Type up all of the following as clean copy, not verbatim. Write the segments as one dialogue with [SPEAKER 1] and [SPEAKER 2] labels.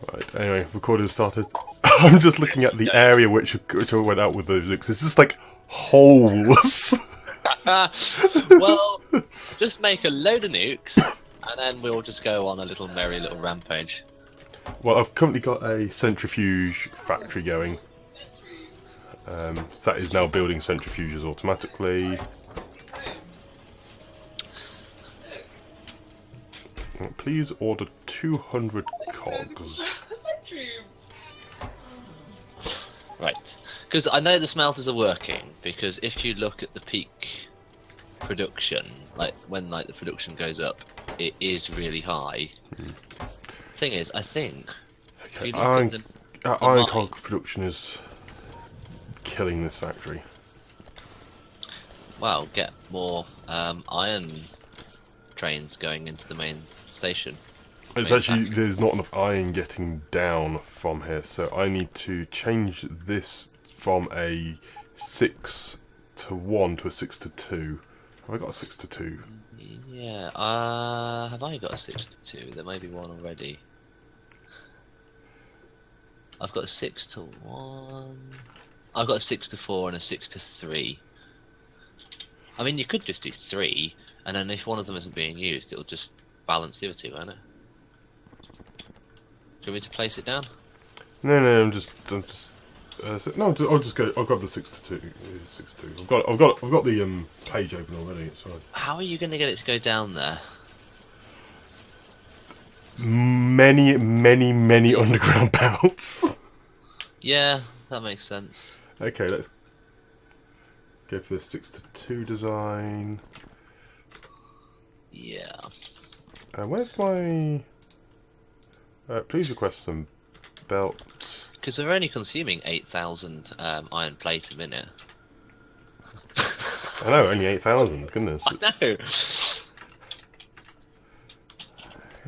[SPEAKER 1] Right, anyway, recording started. I'm just looking at the area which I went out with those nukes. It's just like holes.
[SPEAKER 2] Well, just make a load of nukes, and then we'll just go on a little merry little rampage.
[SPEAKER 1] Well, I've currently got a centrifuge factory going. That is now building centrifuges automatically. Please order 200 cogs.
[SPEAKER 2] Right, because I know the smelters are working, because if you look at the peak production, like when the production goes up, it is really high. Thing is, I think
[SPEAKER 1] Okay,
[SPEAKER 2] if you look at the
[SPEAKER 1] iron
[SPEAKER 2] mine,
[SPEAKER 1] cog production is killing this factory.
[SPEAKER 2] well, get more iron trains going into the main station.
[SPEAKER 1] It's actually, there's not enough iron getting down from here, so I need to change this from a 6 to 1 to a 6 to 2. Have I got a 6 to 2?
[SPEAKER 2] Yeah, have I got a 6 to 2? There may be one already. I've got a 6 to 1. I've got a 6 to 4 and a 6 to 3. I mean, you could just do 3, and then if one of them isn't being used, it'll just balance the other two, won't it? Do you want me to place it down?
[SPEAKER 1] No, I'm just no, I'll just go. I'll grab the 6 to 2. 6 to 2. I've got the page open already. It's fine.
[SPEAKER 2] How are you going to get it to go down there?
[SPEAKER 1] Many underground belts.
[SPEAKER 2] Yeah, that makes sense.
[SPEAKER 1] Okay, let's go for the 6 to 2 design.
[SPEAKER 2] Yeah.
[SPEAKER 1] Where's my? Please request some belt.
[SPEAKER 2] Because we're only consuming 8,000 iron plate a minute.
[SPEAKER 1] I know, only 8,000. Goodness.
[SPEAKER 2] No.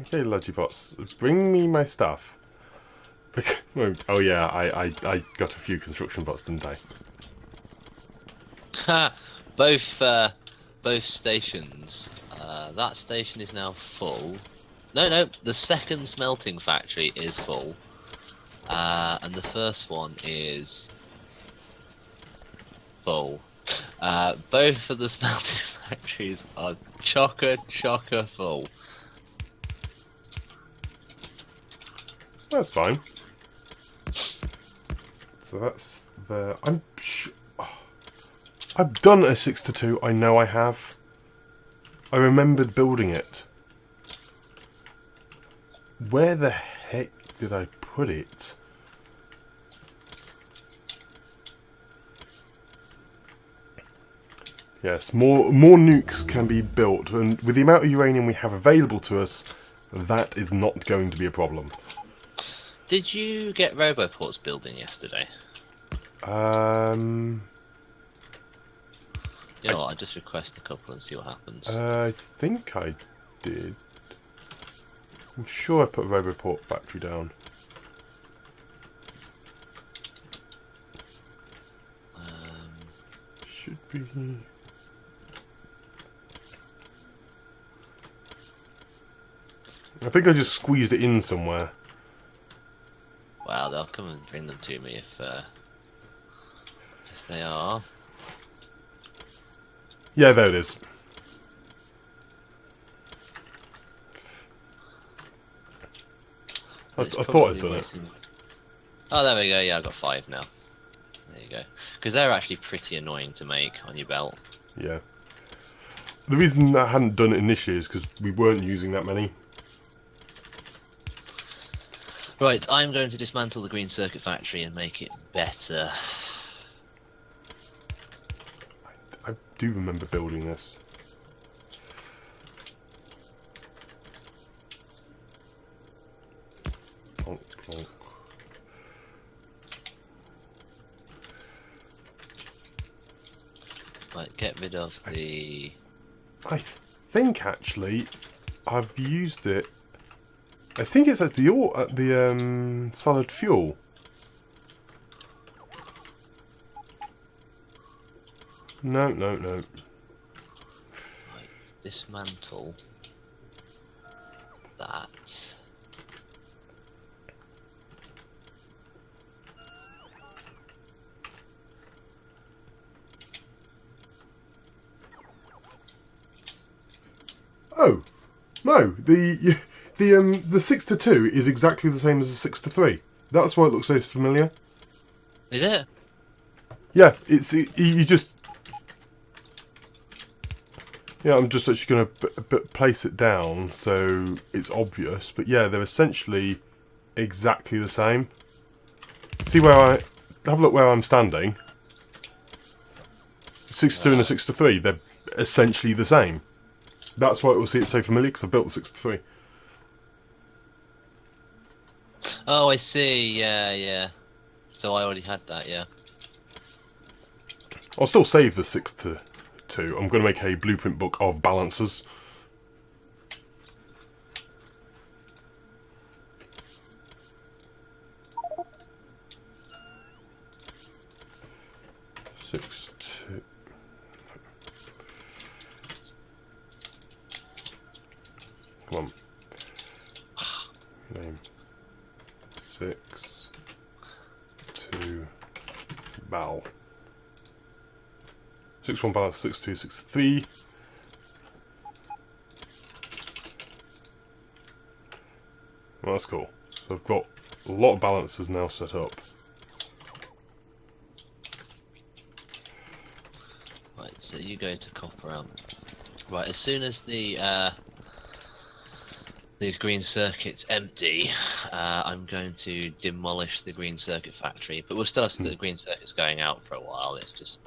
[SPEAKER 1] Okay, Logibots, bring me my stuff. Oh yeah, I got a few construction bots, didn't I?
[SPEAKER 2] Ha! Both stations. That station is now full. No, the second smelting factory is full. And the first one is full. Both of the smelting factories are chocker full.
[SPEAKER 1] That's fine. So that's there. I've done a 6 to 2. I know I have. I remembered building it. Where the heck did I put it? Yes, more nukes can be built, and with the amount of uranium we have available to us, that is not going to be a problem.
[SPEAKER 2] Did you get roboports building yesterday? You know what, I'll just request a couple and see what happens.
[SPEAKER 1] I think I did. I'm sure I put Roboport factory down. Should be. I think I just squeezed it in somewhere.
[SPEAKER 2] Well, they'll come and bring them to me if they are.
[SPEAKER 1] Yeah, there it is. I thought I'd done it.
[SPEAKER 2] Oh, there we go. Yeah, I've got 5 now. There you go. Because they're actually pretty annoying to make on your belt.
[SPEAKER 1] Yeah. The reason I hadn't done it initially is because we weren't using that many.
[SPEAKER 2] Right, I'm going to dismantle the green circuit factory and make it better.
[SPEAKER 1] I do remember building this. Plonk, plonk.
[SPEAKER 2] Right, get rid of the...
[SPEAKER 1] I think actually I've used it. I think it's at the solid fuel. No.
[SPEAKER 2] Right, dismantle that.
[SPEAKER 1] Oh, no, the 6 to 2 is exactly the same as the 6 to 3. That's why it looks so familiar.
[SPEAKER 2] Is it?
[SPEAKER 1] Yeah, you just... Yeah, I'm just actually going to place it down so it's obvious. But yeah, they're essentially exactly the same. See where I... Have a look where I'm standing. 6 to 2 and a 6 to 3, they're essentially the same. That's why it will see it so familiar, because I built the 6 to 3.
[SPEAKER 2] Oh, I see. Yeah, yeah. So I already had that. Yeah.
[SPEAKER 1] I'll still save the 6 to 2. I'm going to make a blueprint book of balancers. Six two. Come on. Name 6 2 bal. 6 1 balance 6 2 6 3. Well, that's cool. So I've got a lot of balances now set up.
[SPEAKER 2] Right. So you go to copper out. Right. As soon as the these green circuits empty, I'm going to demolish the green circuit factory. But we'll still have the green circuits going out for a while. It's just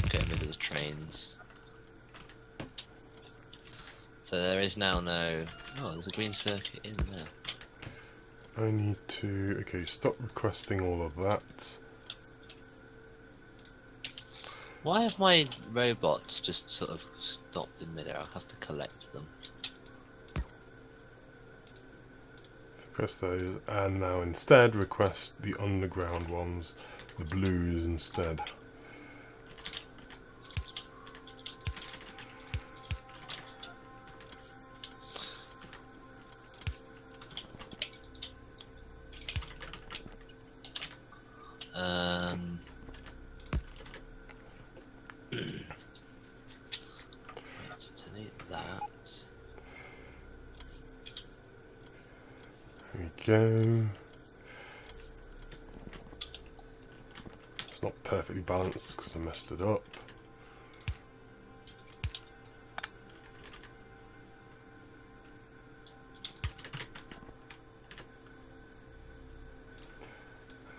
[SPEAKER 2] get rid of the trains. So there is now no... Oh, there's a green circuit in there.
[SPEAKER 1] I need to... Okay, stop requesting all of that.
[SPEAKER 2] Why have my robots just sort of stopped in midair? I'll have to collect them.
[SPEAKER 1] Request those, and now instead request the underground ones, the blues instead.
[SPEAKER 2] Delete that.
[SPEAKER 1] There we go. It's not perfectly balanced because I messed it up.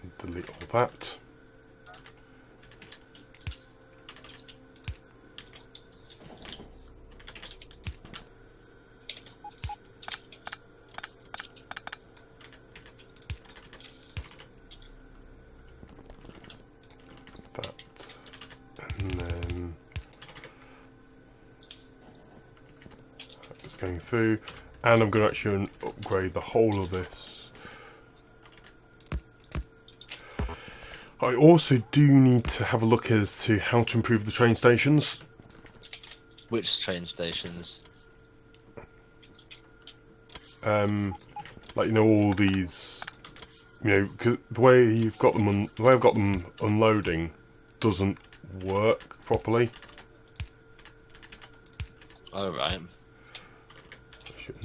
[SPEAKER 1] And delete all that. Going through, and I'm going to actually upgrade the whole of this. I also do need to have a look as to how to improve the train stations.
[SPEAKER 2] Which train stations?
[SPEAKER 1] Like, you know, all these, you know, 'cause the way you've got them, the way I've got them unloading doesn't work properly.
[SPEAKER 2] Oh, right.
[SPEAKER 1] I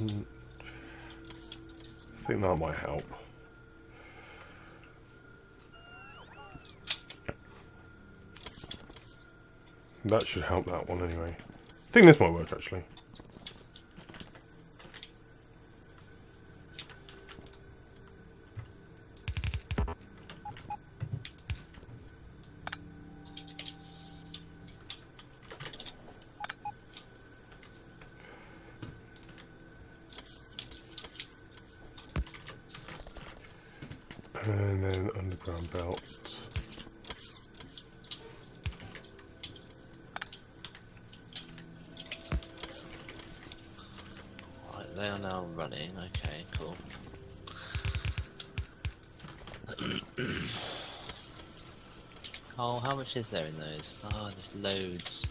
[SPEAKER 1] think that might help. That should help that one anyway. I think this might work actually. And then underground belt.
[SPEAKER 2] Right, they are now running. Okay, cool. Oh, how much is there in those? Oh, there's loads.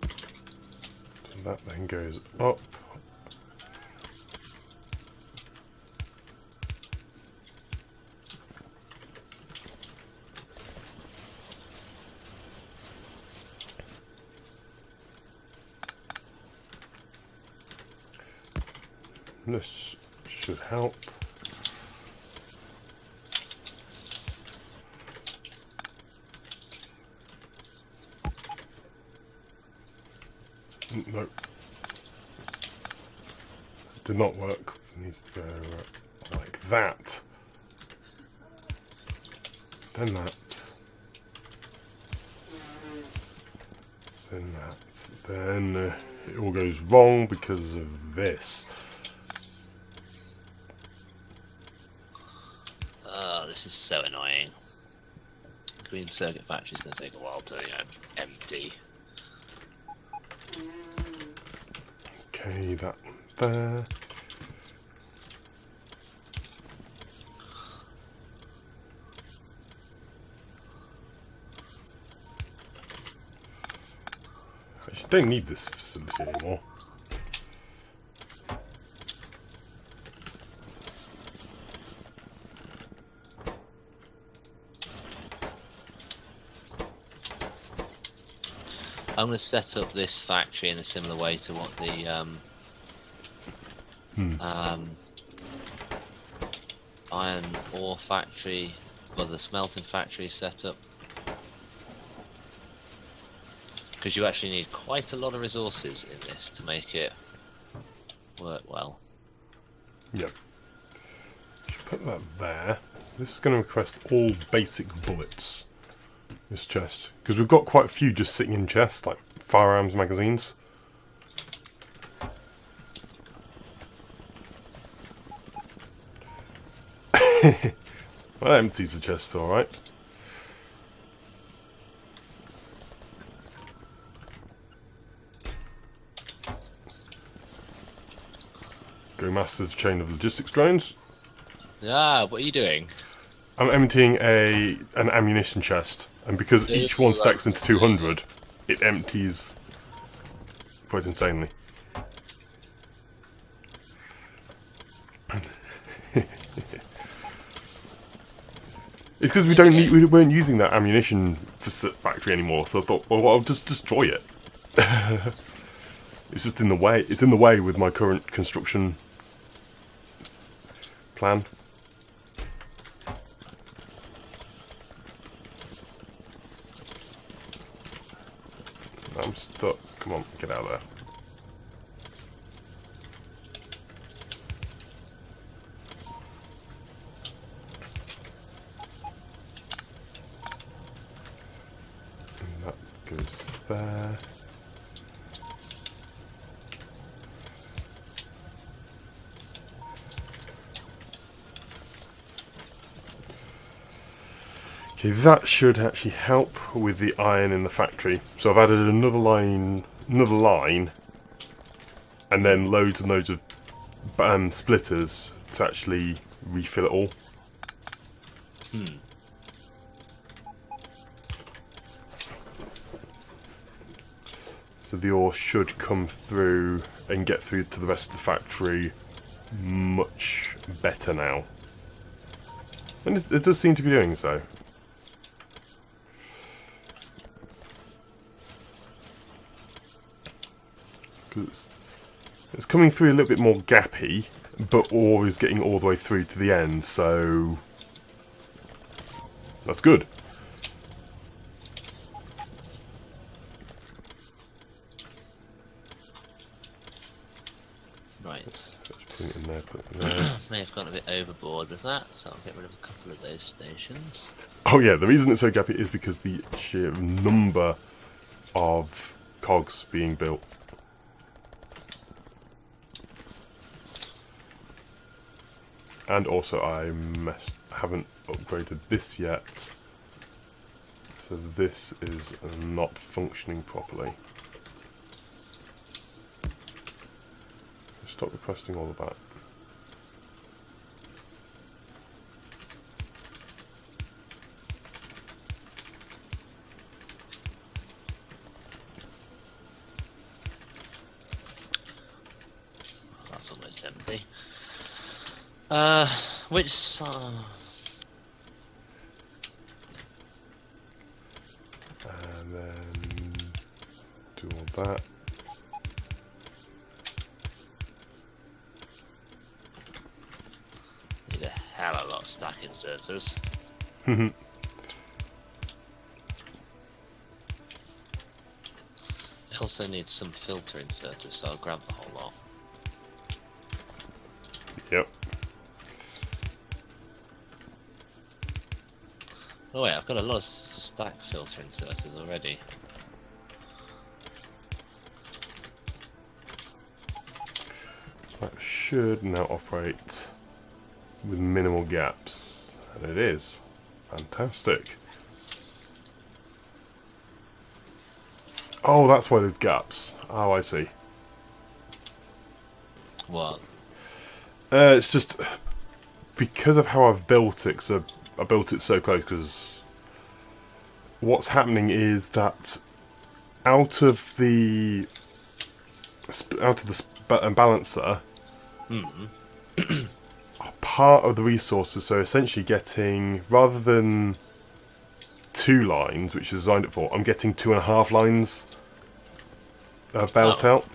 [SPEAKER 1] So that then goes up. This should help. Nope. Did not work. It needs to go like that. Then that. Then that. Then it all goes wrong because of this.
[SPEAKER 2] Oh, this is so annoying. Green circuit factory is going to take a while to, empty.
[SPEAKER 1] Okay, that one there. Actually, don't need this facility anymore.
[SPEAKER 2] I'm going to set up this factory in a similar way to what the iron ore factory, or the smelting factory is set up. Because you actually need quite a lot of resources in this to make it work well.
[SPEAKER 1] Yep. Should put that there. This is going to request all basic bullets. This chest, because we've got quite a few just sitting in chests, like firearms magazines. Well, that empties the chest, all right. Go massive chain of logistics drones.
[SPEAKER 2] Ah, what are you doing?
[SPEAKER 1] I'm emptying an ammunition chest, and because each one stacks into 200, it empties quite insanely. It's because we weren't using that ammunition factory anymore, so I thought, well, I'll just destroy it. It's just in the way. It's in the way with my current construction plan. I'm stuck. Come on, get out of there. And that goes there. Okay, that should actually help with the iron in the factory. So I've added another line, and then loads and loads of splitters to actually refill it all. So the ore should come through and get through to the rest of the factory much better now. And it does seem to be doing so. It's coming through a little bit more gappy, but ore is getting all the way through to the end, so that's good.
[SPEAKER 2] Right.
[SPEAKER 1] Put it in there, put it in there.
[SPEAKER 2] May have gone a bit overboard with that, so I'll get rid of a couple of those stations.
[SPEAKER 1] Oh yeah, the reason it's so gappy is because the sheer number of cogs being built. And also I haven't upgraded this yet, so this is not functioning properly. Stop requesting all of that.
[SPEAKER 2] That's almost empty. Which side?
[SPEAKER 1] And then do all that.
[SPEAKER 2] hell of a lot of stack inserters.
[SPEAKER 1] Mhm.
[SPEAKER 2] I also need some filter inserters, so I'll grab the whole lot.
[SPEAKER 1] Yep.
[SPEAKER 2] Oh wait, I've got a lot of stack filter inserters already.
[SPEAKER 1] That should now operate with minimal gaps. And it is. Fantastic. Oh, that's why there's gaps. Oh, I see.
[SPEAKER 2] What?
[SPEAKER 1] It's just because of how I've built it. Cause I built it so close. Because what's happening is that out of the balancer, part of the resources. So essentially, getting rather than 2 lines, which is designed it for, I'm getting 2.5 lines belt out,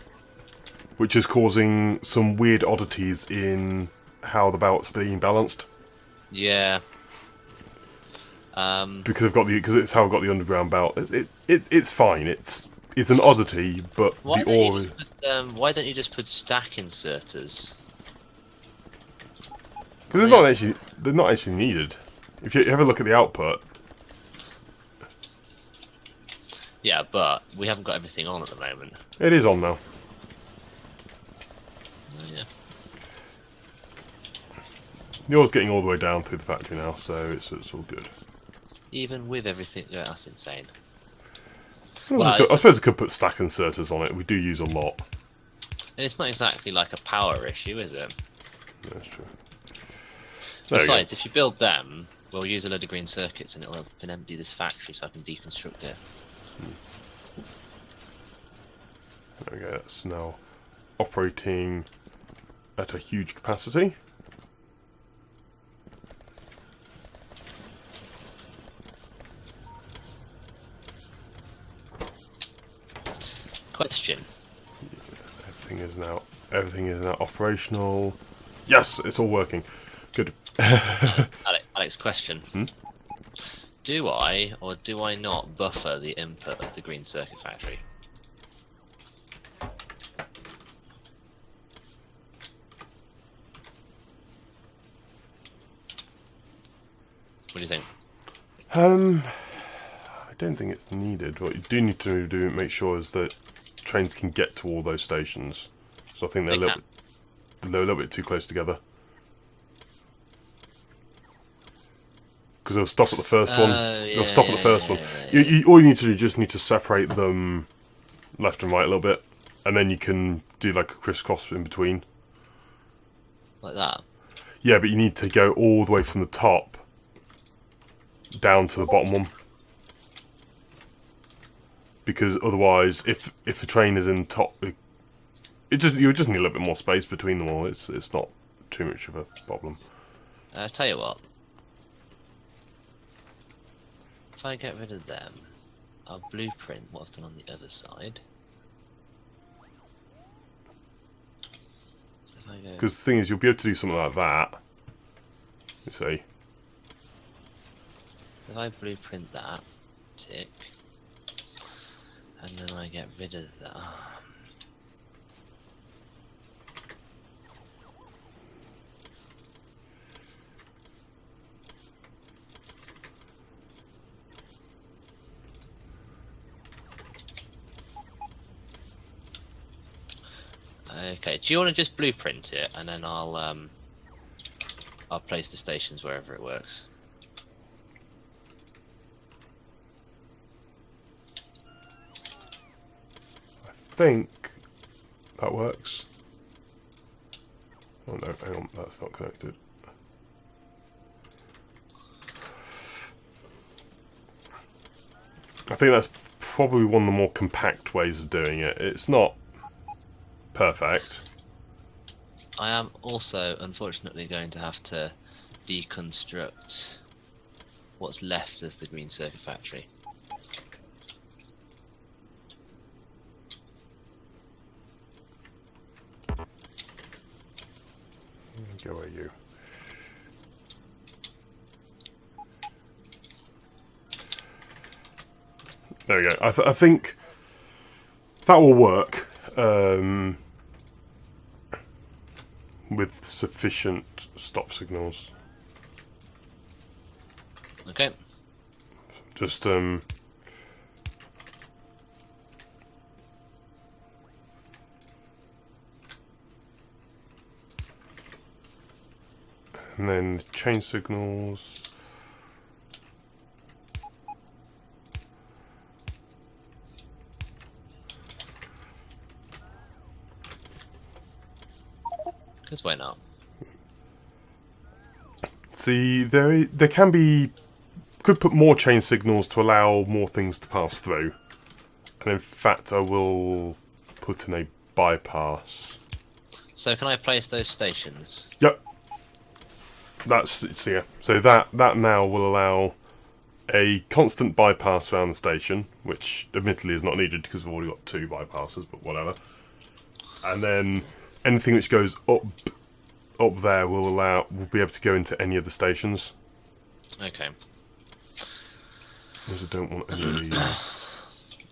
[SPEAKER 1] which is causing some weird oddities in how the belt's being balanced.
[SPEAKER 2] Yeah.
[SPEAKER 1] Because it's how I've got the underground belt. It's fine. It's an oddity, but
[SPEAKER 2] why
[SPEAKER 1] the ore.
[SPEAKER 2] why don't you just put stack inserters?
[SPEAKER 1] Because they're not actually needed. If you have a look at the output.
[SPEAKER 2] Yeah, but we haven't got everything on at the moment.
[SPEAKER 1] It is on now.
[SPEAKER 2] Oh, yeah.
[SPEAKER 1] The ore's getting all the way down through the factory now, so it's all good.
[SPEAKER 2] Even with everything, yeah, that's insane.
[SPEAKER 1] I suppose I could put stack inserters on it. We do use a lot.
[SPEAKER 2] And it's not exactly like a power issue, is it?
[SPEAKER 1] That's true.
[SPEAKER 2] Besides, if you build them, we'll use a load of green circuits and it'll help and empty this factory so I can deconstruct it.
[SPEAKER 1] There we go, that's now operating at a huge capacity.
[SPEAKER 2] Question.
[SPEAKER 1] Everything is now operational. Yes, it's all working. Good.
[SPEAKER 2] Alex, question. Do I or do I not buffer the input of the green circuit factory? What do you think?
[SPEAKER 1] I don't think it's needed. What you do need to do make sure is that trains can get to all those stations. So I think they're a little bit too close together. Because they'll stop at the first one. They'll stop at the first one. All you need to do, just need to separate them left and right a little bit, and then you can do like a crisscross in between.
[SPEAKER 2] Like that?
[SPEAKER 1] Yeah, but you need to go all the way from the top down to the bottom one. Because otherwise, if the train is in top, you just need a little bit more space between them all. It's not too much of a problem.
[SPEAKER 2] Tell you what. If I get rid of them, I'll blueprint what I've done on the other side.
[SPEAKER 1] Because the thing is, you'll be able to do something like that. You see.
[SPEAKER 2] If I blueprint that, tick, and then I get rid of that. Okay, do you want to just blueprint it, and then I'll place the stations wherever it works.
[SPEAKER 1] I think that works. Oh no, hang on, that's not connected. I think that's probably one of the more compact ways of doing it. It's not perfect.
[SPEAKER 2] I am also, unfortunately, going to have to deconstruct what's left as the green circuit factory.
[SPEAKER 1] Go away, you. There we go. I think that will work with sufficient stop signals.
[SPEAKER 2] Okay.
[SPEAKER 1] Just and then change signals.
[SPEAKER 2] Because why not?
[SPEAKER 1] See, there can be... Could put more chain signals to allow more things to pass through. And in fact, I will put in a bypass.
[SPEAKER 2] So can I place those stations?
[SPEAKER 1] Yep. That's... yeah. So that now will allow a constant bypass around the station, which admittedly is not needed because we've already got 2 bypasses, but whatever. And then anything which goes up there will be able to go into any of the stations.
[SPEAKER 2] Okay.
[SPEAKER 1] Because I don't want any of these.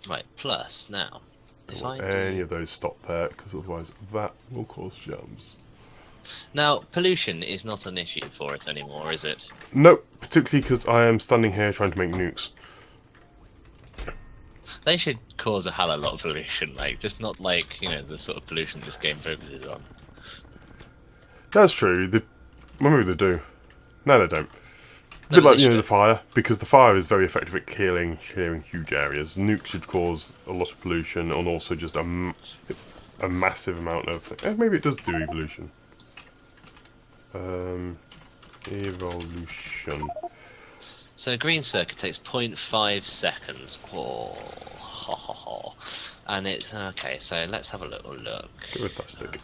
[SPEAKER 2] Right, plus, now, if I
[SPEAKER 1] Any of those stop there, because otherwise that will cause jams.
[SPEAKER 2] Now, pollution is not an issue for it anymore, is it?
[SPEAKER 1] Nope, particularly because I am standing here trying to make nukes.
[SPEAKER 2] They should cause a hell of a lot of pollution, like, just not like, you know, the sort of pollution this game focuses on.
[SPEAKER 1] That's true. Well, maybe they do. No, they don't. A bit like, you know, the fire, because the fire is very effective at clearing huge areas. Nukes should cause a lot of pollution and also just a massive amount of... maybe it does do evolution. Evolution.
[SPEAKER 2] So a green circuit takes 0.5 seconds. Oh, ha ha ha. And it's... okay, so let's have a little look.
[SPEAKER 1] Get rid of that stick.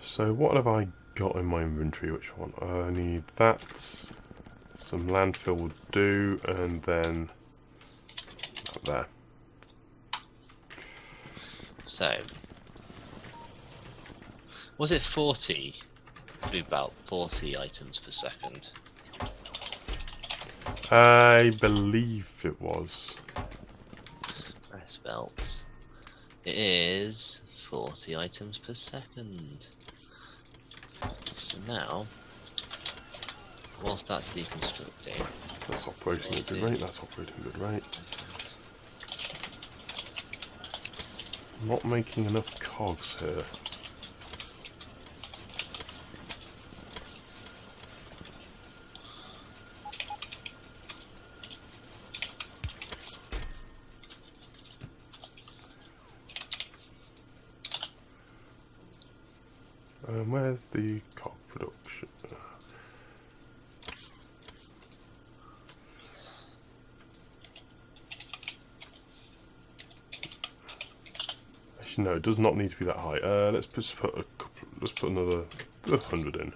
[SPEAKER 1] So what have I got in my inventory? Which one? I need that. Some landfill will do, and then up there.
[SPEAKER 2] So, was it 40? Probably about 40 items per second.
[SPEAKER 1] I believe it was.
[SPEAKER 2] Press belt. It is 40 items per second. So now, whilst that's deconstructing,
[SPEAKER 1] That's operating at a good rate. That's operating at a good rate. Not making enough cogs here. Where's the cog production? Actually, no, it does not need to be that high. Let's just put a couple. Let's put another 100 in.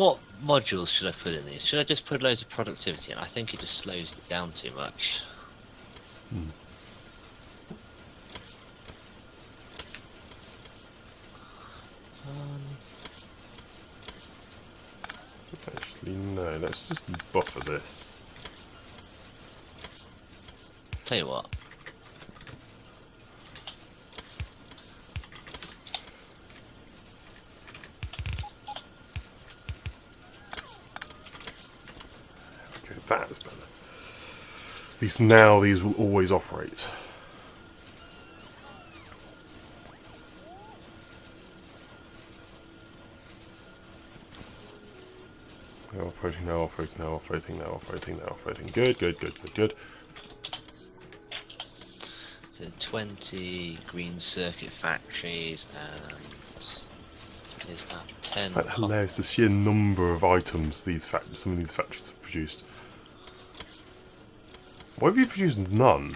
[SPEAKER 2] what modules should I put in these? Should I just put loads of productivity in? I think it just slows it down too much.
[SPEAKER 1] Actually, no. Let's just buffer this.
[SPEAKER 2] Tell you what.
[SPEAKER 1] Okay, that's better. At least now these will always operate. Now operating, now operating, now operating, now operating, now operating. Good, good, good, good, good.
[SPEAKER 2] So 20 green circuit factories and is that 10?
[SPEAKER 1] It's hilarious, the sheer number of items some of these factories have produced. Why have you produced none?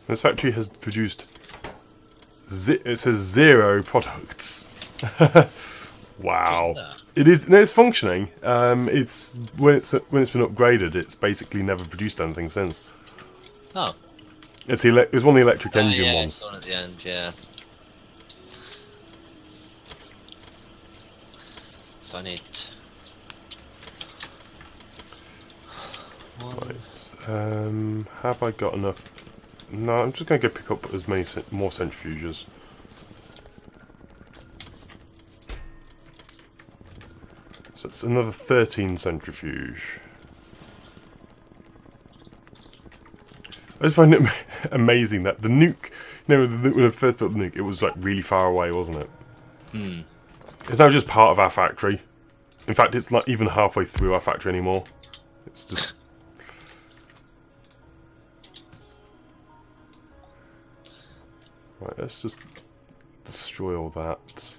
[SPEAKER 1] This factory has produced... it says 0 products. Wow.
[SPEAKER 2] that.
[SPEAKER 1] It is. No, it's functioning. It's when it's been upgraded. It's basically never produced anything since.
[SPEAKER 2] Oh.
[SPEAKER 1] It was one of the electric engine
[SPEAKER 2] yeah,
[SPEAKER 1] ones.
[SPEAKER 2] it's on at the end, yeah. So I need... one.
[SPEAKER 1] Right. Have I got enough? No, I'm just going to go pick up as many more centrifuges. So it's another 13 centrifuge. I just find it amazing that the nuke, when I first built the nuke, it was like really far away, wasn't it?
[SPEAKER 2] Hmm.
[SPEAKER 1] It's now just part of our factory. In fact, it's not even halfway through our factory anymore. It's just... Right, let's just destroy all that.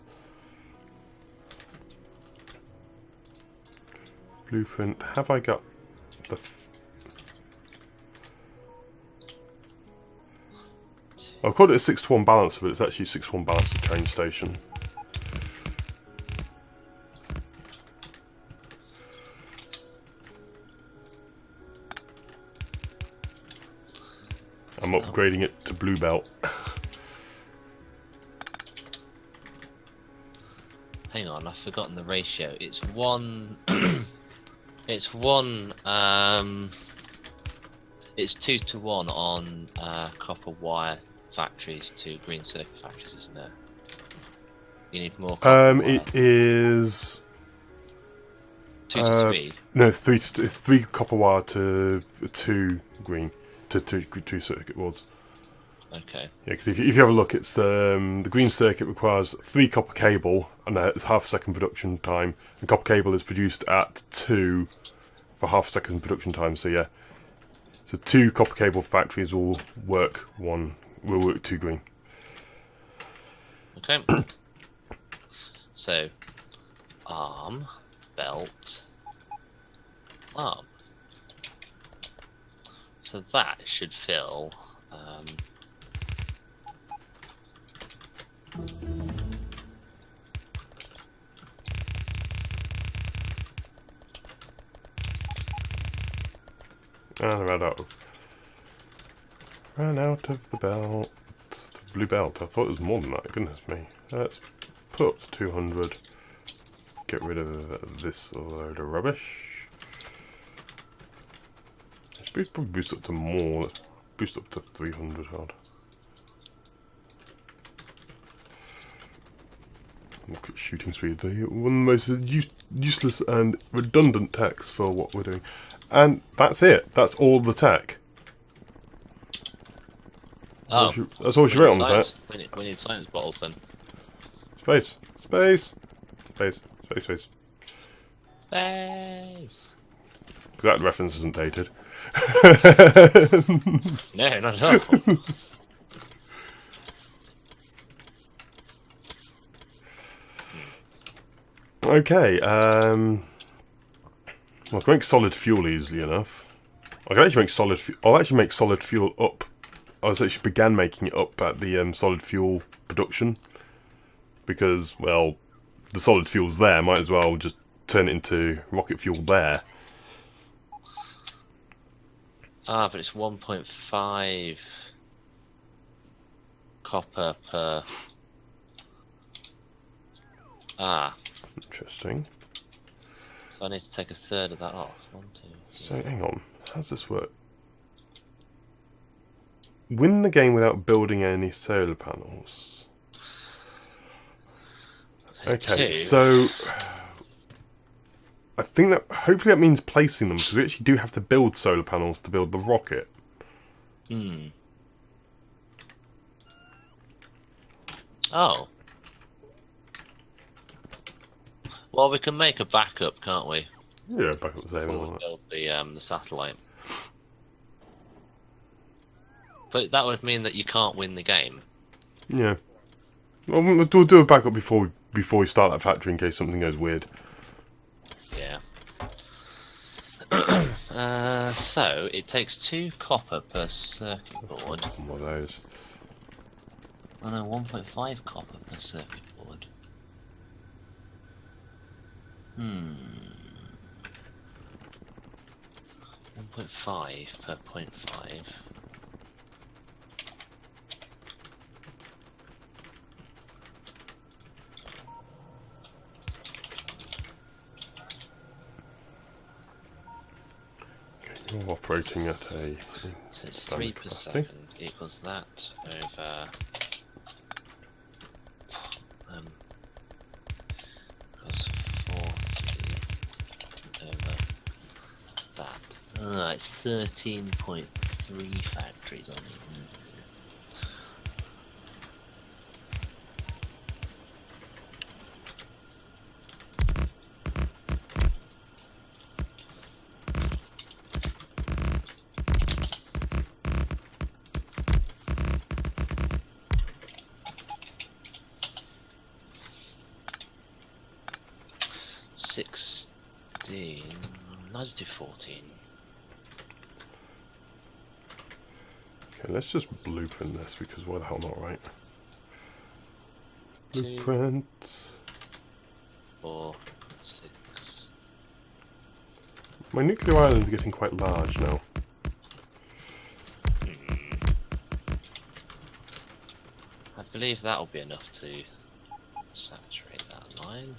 [SPEAKER 1] Blueprint. Have I got the... I've called it a 6-to-1 balancer, but it's actually a 6-to-1 balancer train station. I'm upgrading it to blue belt.
[SPEAKER 2] Hang on, I've forgotten the ratio. It's one... it's one... It's 2 to 1 on copper wire factories to green circuit factories, isn't it? You need more copper wire.
[SPEAKER 1] It is...
[SPEAKER 2] 2 to 3?
[SPEAKER 1] No, 3 copper wire to 2 green. To 2 circuit boards.
[SPEAKER 2] Okay.
[SPEAKER 1] Yeah, because if you have a look, it's the green circuit requires 3 copper cable, and it's half a second production time. And copper cable is produced at 2 for half a second production time. So yeah, so 2 copper cable factories will work 2 green.
[SPEAKER 2] Okay. So, arm, belt, arm. So that should fill.
[SPEAKER 1] And I ran out of the belt. The blue belt. I thought it was more than that. Goodness me. Let's put up to 200. Get rid of this load of rubbish. Let's probably boost up to more. Let's boost up to 300 hard. Look at shooting speed. One of the most useless and redundant techs for what we're doing. And that's it. That's all the tech.
[SPEAKER 2] Oh,
[SPEAKER 1] that's all she wrote on the tech.
[SPEAKER 2] We need science bottles then.
[SPEAKER 1] Space. Space. Space. Space. Space.
[SPEAKER 2] Space.
[SPEAKER 1] That reference isn't dated.
[SPEAKER 2] No, not at all.
[SPEAKER 1] Okay, well, I can make solid fuel easily enough. I can actually make solid fuel. I'll actually make solid fuel up. I actually began making it up at the solid fuel production. Because, well, the solid fuel's there, might as well just turn it into rocket fuel there.
[SPEAKER 2] Ah, but it's 1.5 copper per... Ah.
[SPEAKER 1] Interesting.
[SPEAKER 2] So I need to take a third of that off. 1, 2, 3.
[SPEAKER 1] So, hang on. How does this work? Win the game without building any solar panels. Okay, so... I think that... Hopefully that means placing them, because we actually do have to build solar panels to build the rocket.
[SPEAKER 2] Hmm. Oh. Well, we can make a backup, can't we?
[SPEAKER 1] Yeah, back up the same.
[SPEAKER 2] Before we build the satellite. But that would mean that you can't win the game.
[SPEAKER 1] Yeah. Well, we'll do a backup before we start that factory in case something goes weird.
[SPEAKER 2] Yeah. So it takes 2 copper per circuit board.
[SPEAKER 1] One of those.
[SPEAKER 2] Oh no, 1.5 copper per circuit board. 1.5 per 0.5.
[SPEAKER 1] You're operating at a
[SPEAKER 2] So it's 3
[SPEAKER 1] standard
[SPEAKER 2] per
[SPEAKER 1] capacity.
[SPEAKER 2] second equals that over equals 40 over that. It's 13.3 factories on it. 16. Let's do 14.
[SPEAKER 1] Okay, let's just blueprint this because why the hell not, right?
[SPEAKER 2] 2,
[SPEAKER 1] Blueprint.
[SPEAKER 2] 4, 6.
[SPEAKER 1] My nuclear island's getting quite large now.
[SPEAKER 2] I believe that'll be enough to saturate that line.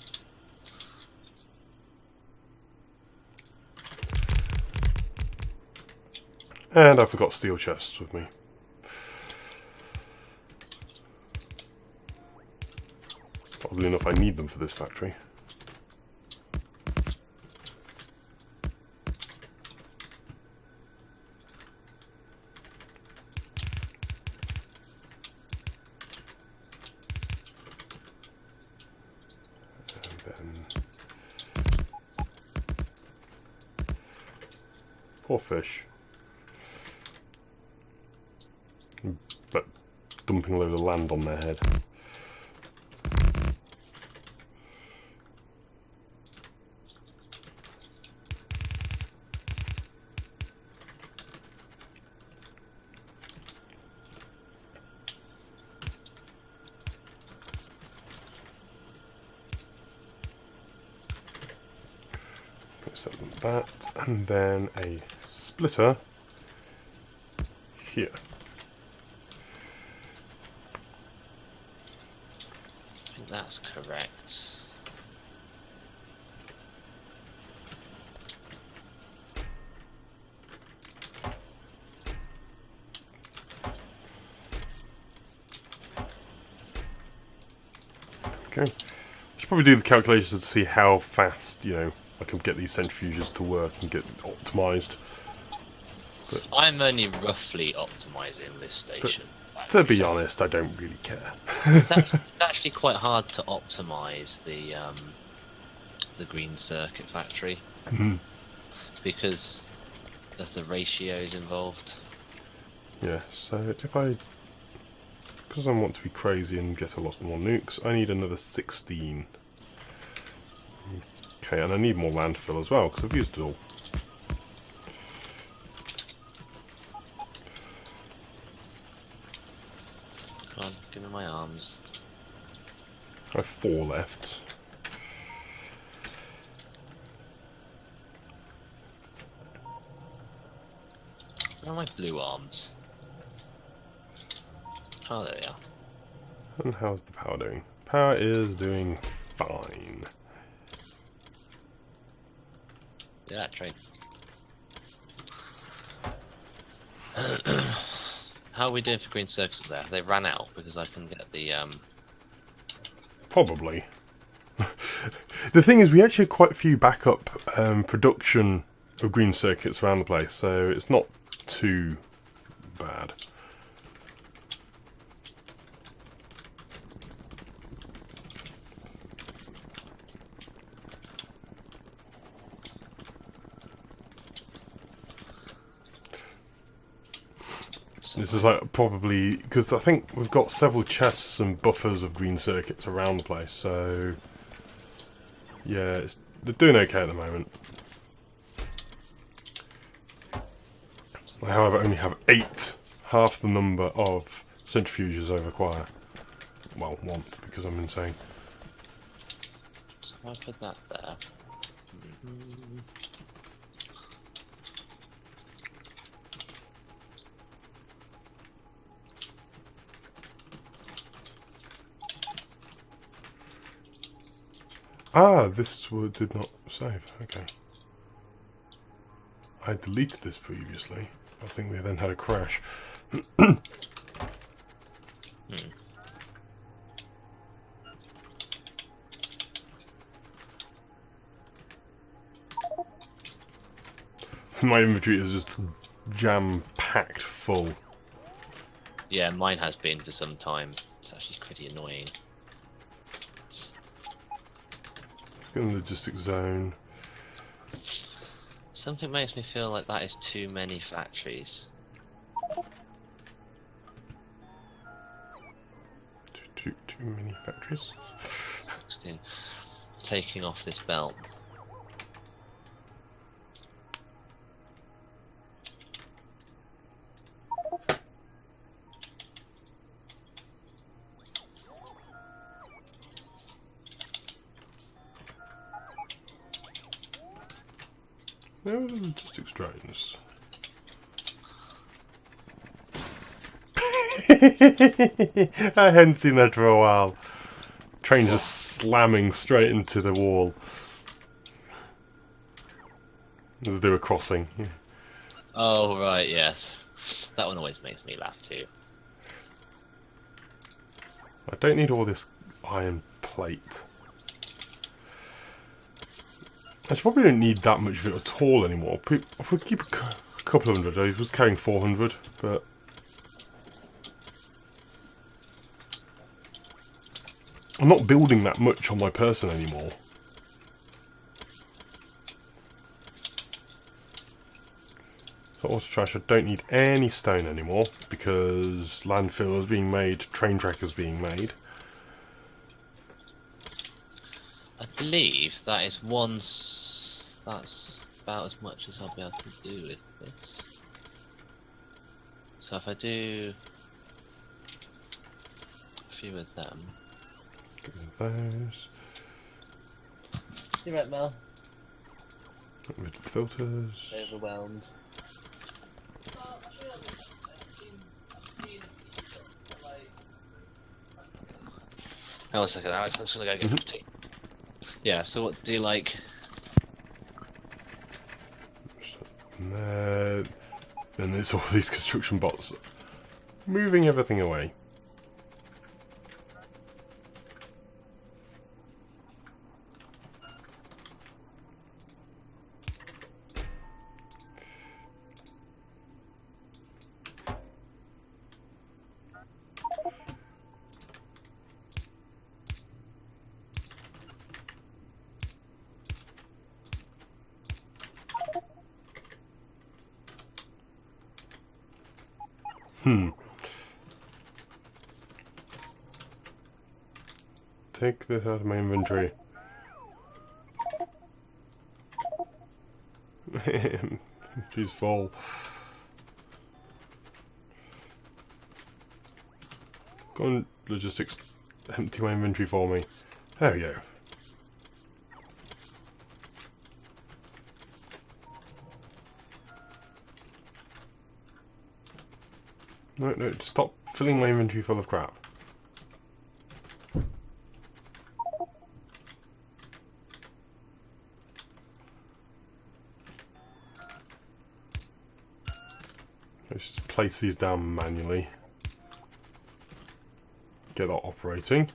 [SPEAKER 1] And I forgot steel chests with me. Probably enough I need them for this factory. And then... poor fish. But dumping a load of land on their head. Something like that, and then a splitter here.
[SPEAKER 2] I think that's correct.
[SPEAKER 1] Okay. I should probably do the calculations to see how fast, you know, I can get these centrifuges to work and get optimised.
[SPEAKER 2] I'm only roughly optimising this station.
[SPEAKER 1] To be honest, I don't really care.
[SPEAKER 2] It's actually quite hard to optimise the green circuit factory because of the ratios involved.
[SPEAKER 1] Yeah, so if I... because I want to be crazy and get a lot more nukes, I need another 16. Okay, and I need more landfill as well, because I've used it all.
[SPEAKER 2] Come on, give me my arms.
[SPEAKER 1] I have 4 left.
[SPEAKER 2] Where are my blue arms? Oh, there they are.
[SPEAKER 1] And how's the power doing? Power is doing fine.
[SPEAKER 2] Yeah, train. How are we doing for green circuits up there? Have they ran out? Because I can get the
[SPEAKER 1] Probably. The thing is, we actually have quite a few backup production of green circuits around the place, so it's not too bad. This is like probably because I think we've got several chests and buffers of green circuits around the place, so yeah, they're doing okay at the moment. I, however, only have 8, half the number of centrifuges I require. Well, want, because I'm insane.
[SPEAKER 2] So if I put that there,
[SPEAKER 1] Ah, this did not save. Okay. I deleted this previously. I think we then had a crash. My inventory is just jam-packed full.
[SPEAKER 2] Yeah, mine has been for some time. It's actually pretty annoying.
[SPEAKER 1] In the logistic zone.
[SPEAKER 2] Something makes me feel like that is too many factories.
[SPEAKER 1] Too many factories.
[SPEAKER 2] 16. Taking off this belt.
[SPEAKER 1] No, the logistics drones. I hadn't seen that for a while. Train just slamming straight into the wall as they were crossing. Yeah.
[SPEAKER 2] Oh, right, yes. That one always makes me laugh too.
[SPEAKER 1] I don't need all this iron plate. I probably don't need that much of it at all anymore. If we keep a couple of hundred, I was carrying 400, but I'm not building that much on my person anymore. So also trash, I don't need any stone anymore because landfill is being made, train track is being made.
[SPEAKER 2] I believe that is that's about as much as I'll be able to do with this. So if I do a few of them.
[SPEAKER 1] Get rid of those.
[SPEAKER 2] You're right, Mel.
[SPEAKER 1] Get rid of the filters.
[SPEAKER 2] Overwhelmed. Hang on a second, Alex, I'm just gonna go get a cup of tea. Yeah, so what do you like?
[SPEAKER 1] And then there's all these construction bots moving everything away. Take this out of my inventory. She's full. Go on, logistics. Empty my inventory for me. There we go. No, stop filling my inventory full of crap. Let's just place these down manually. Get that operating.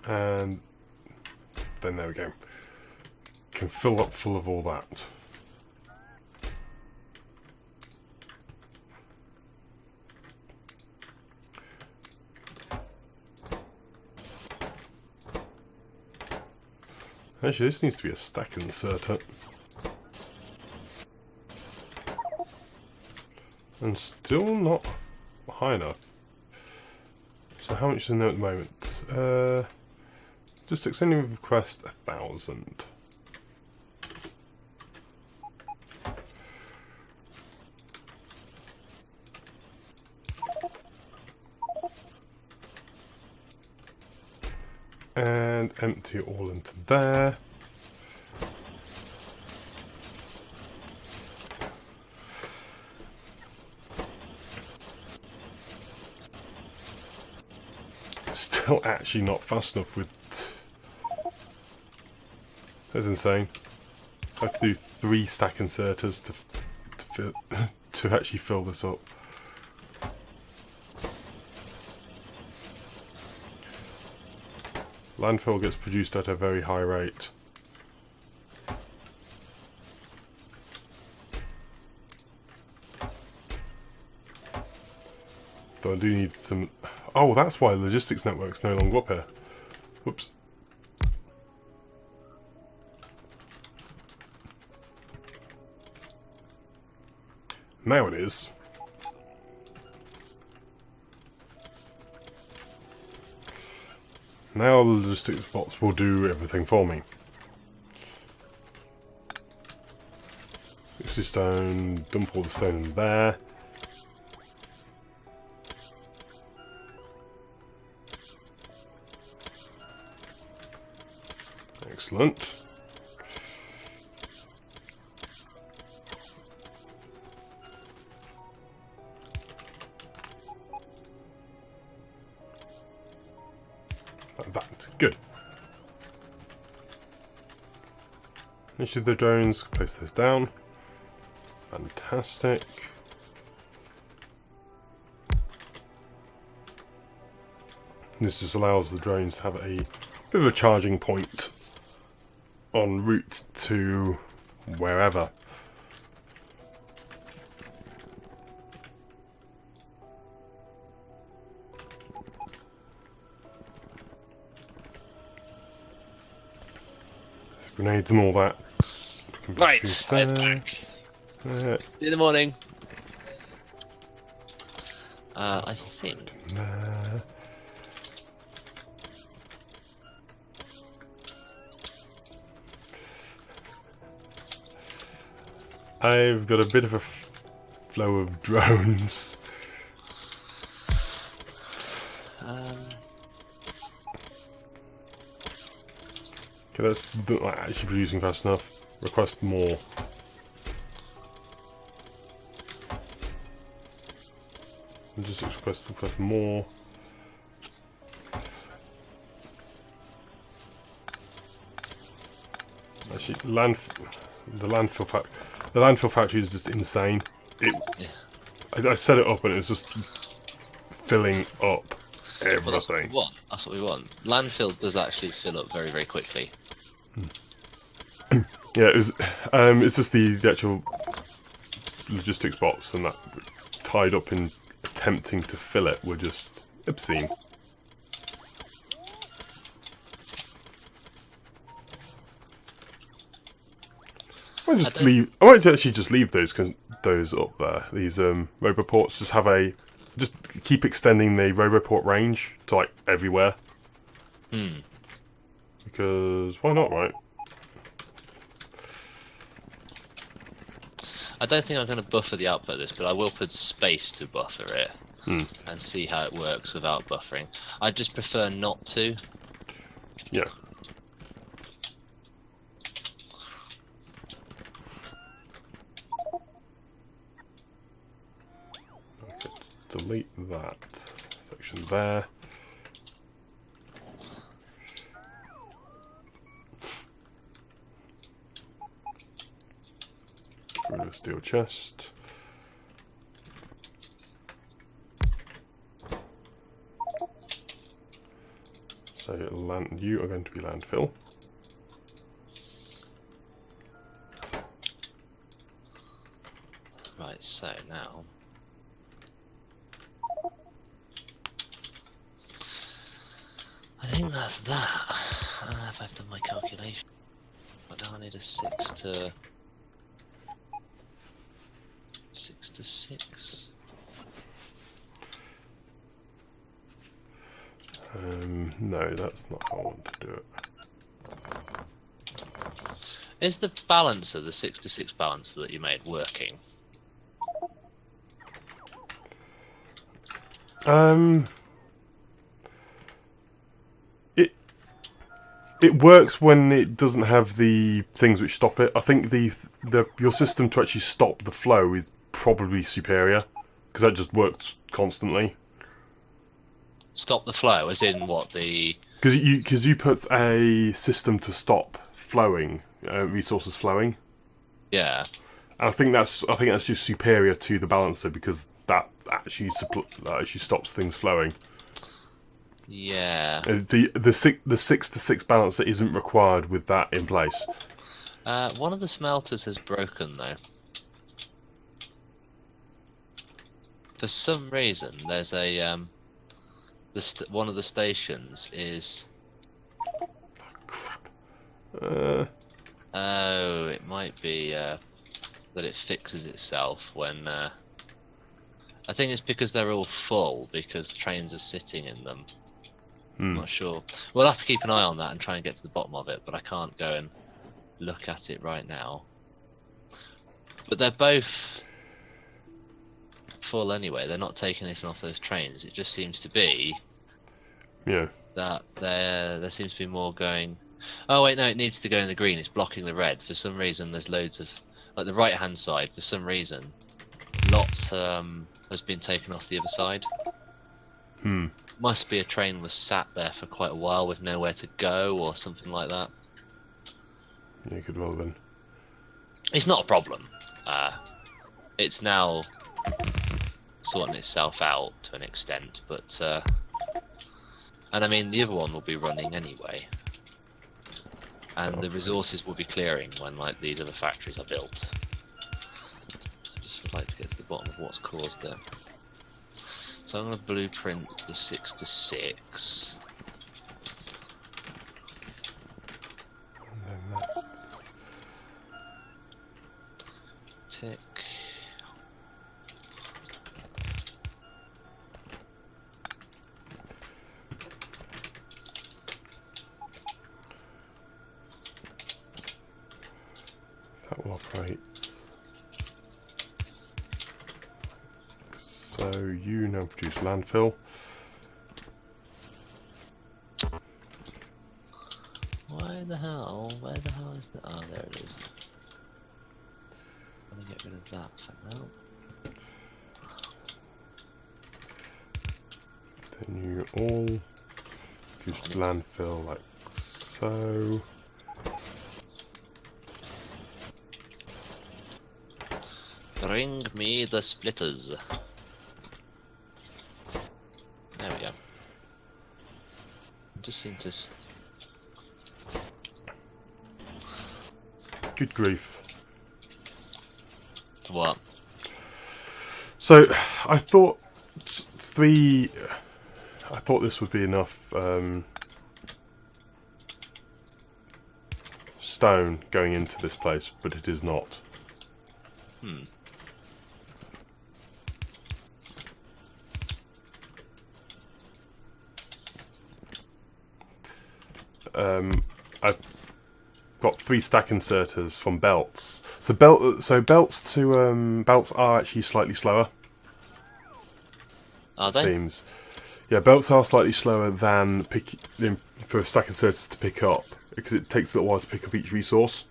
[SPEAKER 1] And then there we go. Can fill up full of all that. Actually, this needs to be a stack inserter. And still not high enough. So how much is in there at the moment? Just extending request 1,000. And empty it all into there. Still actually not fast enough with... That's insane. I have to do 3 stack inserters to fill, to actually fill this up. Landfill gets produced at a very high rate. Though I do need some... Oh, that's why the logistics network's no longer up here. Whoops. Now it is. Now the logistics bots will do everything for me. 60 stone, dump all the stone in there. Excellent. Like that. Good. Issue the drones, place those down. Fantastic. This just allows the drones to have a bit of a charging point en route to wherever. There's grenades and all that.
[SPEAKER 2] Right, it's back. In the morning. I think.
[SPEAKER 1] I've got a bit of a flow of drones. Okay, that's not actually producing fast enough. Request more. Just request more. Actually, the landfill factory is just insane. I set it up and it's just filling up everything.
[SPEAKER 2] Well, that's what we want. That's what we want. Landfill does actually fill up very, very quickly.
[SPEAKER 1] Yeah, it's just the actual logistics bots and that tied up in attempting to fill it were just obscene. I might actually just leave those up there. These roboports just keep extending the roboport range to like everywhere. Because why not, right?
[SPEAKER 2] I don't think I'm going to buffer the output of this, but I will put space to buffer it and see how it works without buffering. I just prefer not to.
[SPEAKER 1] Yeah. Okay, delete that section there. Rid of a steel chest. So you are going to be landfill.
[SPEAKER 2] Right, so now I think that's that. If I've done my calculation, but now I need a 6 to 6.
[SPEAKER 1] No, that's not how I want to do it.
[SPEAKER 2] Is the balancer, the 6 to 6 balancer that you made, working?
[SPEAKER 1] It works when it doesn't have the things which stop it. I think your system to actually stop the flow is probably superior, because that just works constantly.
[SPEAKER 2] Stop the flow, as in what the...
[SPEAKER 1] Because you put a system to stop flowing, resources flowing.
[SPEAKER 2] Yeah.
[SPEAKER 1] And I think that's just superior to the balancer, because that actually stops things flowing.
[SPEAKER 2] Yeah.
[SPEAKER 1] The 6 to 6 balancer isn't required with that in place.
[SPEAKER 2] One of the smelters has broken though. For some reason, there's a one of the stations is.
[SPEAKER 1] Oh, crap.
[SPEAKER 2] Oh, it might be that it fixes itself when. I think it's because they're all full because trains are sitting in them. I'm not sure. We'll have to keep an eye on that and try and get to the bottom of it, but I can't go and look at it right now. But they're both full anyway. They're not taking anything off those trains. It just seems to be that there seems to be more going. Oh wait, no, it needs to go in the green. It's blocking the red. For some reason, there's loads of like the right hand side. For some reason, lots has been taken off the other side. Must be a train was sat there for quite a while with nowhere to go or something like that.
[SPEAKER 1] Yeah, it could well have been.
[SPEAKER 2] It's not a problem. It's now sorting itself out to an extent, but and I mean the other one will be running anyway, and the resources will be clearing when like these other factories are built. I just would like to get to the bottom of what's caused it. So I'm going to blueprint the 6 to 6. Tick.
[SPEAKER 1] That will operate. So you now produce landfill.
[SPEAKER 2] Where the hell is the... Oh, there it is. I'm gonna get rid of that for now.
[SPEAKER 1] Then you all produce landfill like so.
[SPEAKER 2] Bring me the splitters. There we go. Just seem to...
[SPEAKER 1] Good grief.
[SPEAKER 2] What?
[SPEAKER 1] So, I thought this would be enough stone going into this place, but it is not. I've got 3 stack inserters from belts. So belts are actually slightly slower.
[SPEAKER 2] Are they?
[SPEAKER 1] Seems. Yeah, belts are slightly slower than for stack inserters to pick up because it takes a little while to pick up each resource.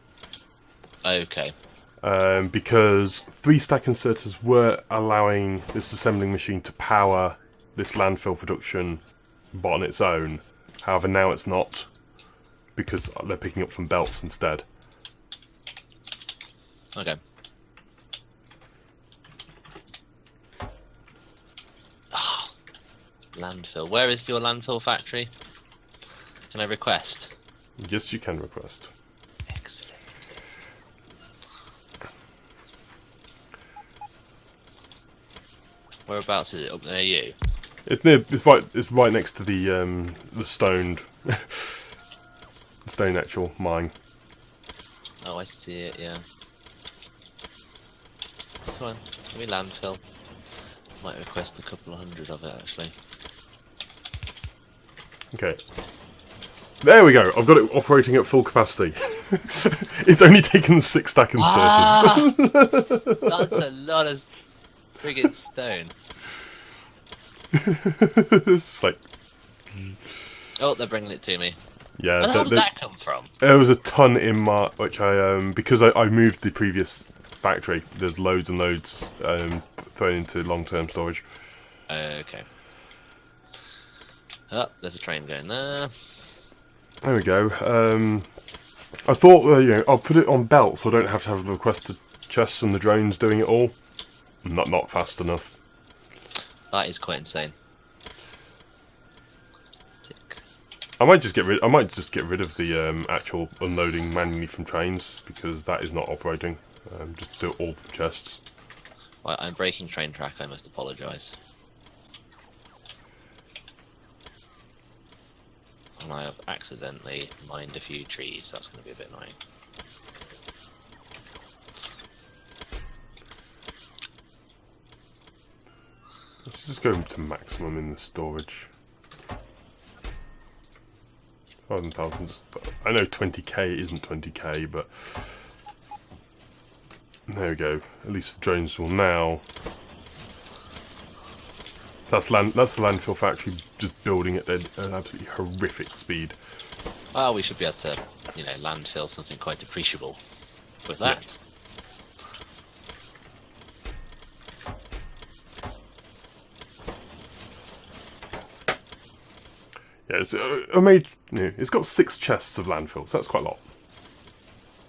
[SPEAKER 2] Okay.
[SPEAKER 1] Because 3 stack inserters were allowing this assembling machine to power this landfill production on its own. However, now it's not, because they're picking up from belts instead.
[SPEAKER 2] Okay. Oh, landfill. Where is your landfill factory? Can I request?
[SPEAKER 1] Yes, you can request.
[SPEAKER 2] Excellent. Whereabouts is it? Up near you?
[SPEAKER 1] It's right next to the stoned stone actual mine.
[SPEAKER 2] Oh, I see it. Yeah. Come on, give me landfill. Might request a couple of hundred of it actually.
[SPEAKER 1] Okay. There we go. I've got it operating at full capacity. It's only taken 6 stack inserters.
[SPEAKER 2] Ah! That's a lot of friggin' stone.
[SPEAKER 1] It's like...
[SPEAKER 2] Oh, they're bringing it to me.
[SPEAKER 1] Yeah,
[SPEAKER 2] Where the hell did that come from?
[SPEAKER 1] there was a ton in my which I because I moved the previous factory. There's loads and loads thrown into long-term storage.
[SPEAKER 2] Okay. Oh, there's a train going there.
[SPEAKER 1] There we go. I thought I'll put it on belt so I don't have to have requested chests and the drones doing it all. Not fast enough.
[SPEAKER 2] That is quite insane. Tick.
[SPEAKER 1] I might just get rid of the actual unloading manually from trains because that is not operating. Just do it all from chests.
[SPEAKER 2] Right, I'm breaking train track. I must apologise. And I have accidentally mined a few trees. That's going to be a bit annoying.
[SPEAKER 1] Let's just go to maximum in the storage. Thousands. I know 20k isn't 20k, but there we go. At least the drones will now. That's the landfill factory just building at an absolutely horrific speed.
[SPEAKER 2] Well, we should be able to, landfill something quite appreciable with that.
[SPEAKER 1] Yeah, it's I made. It's got 6 chests of landfill, so that's quite a lot.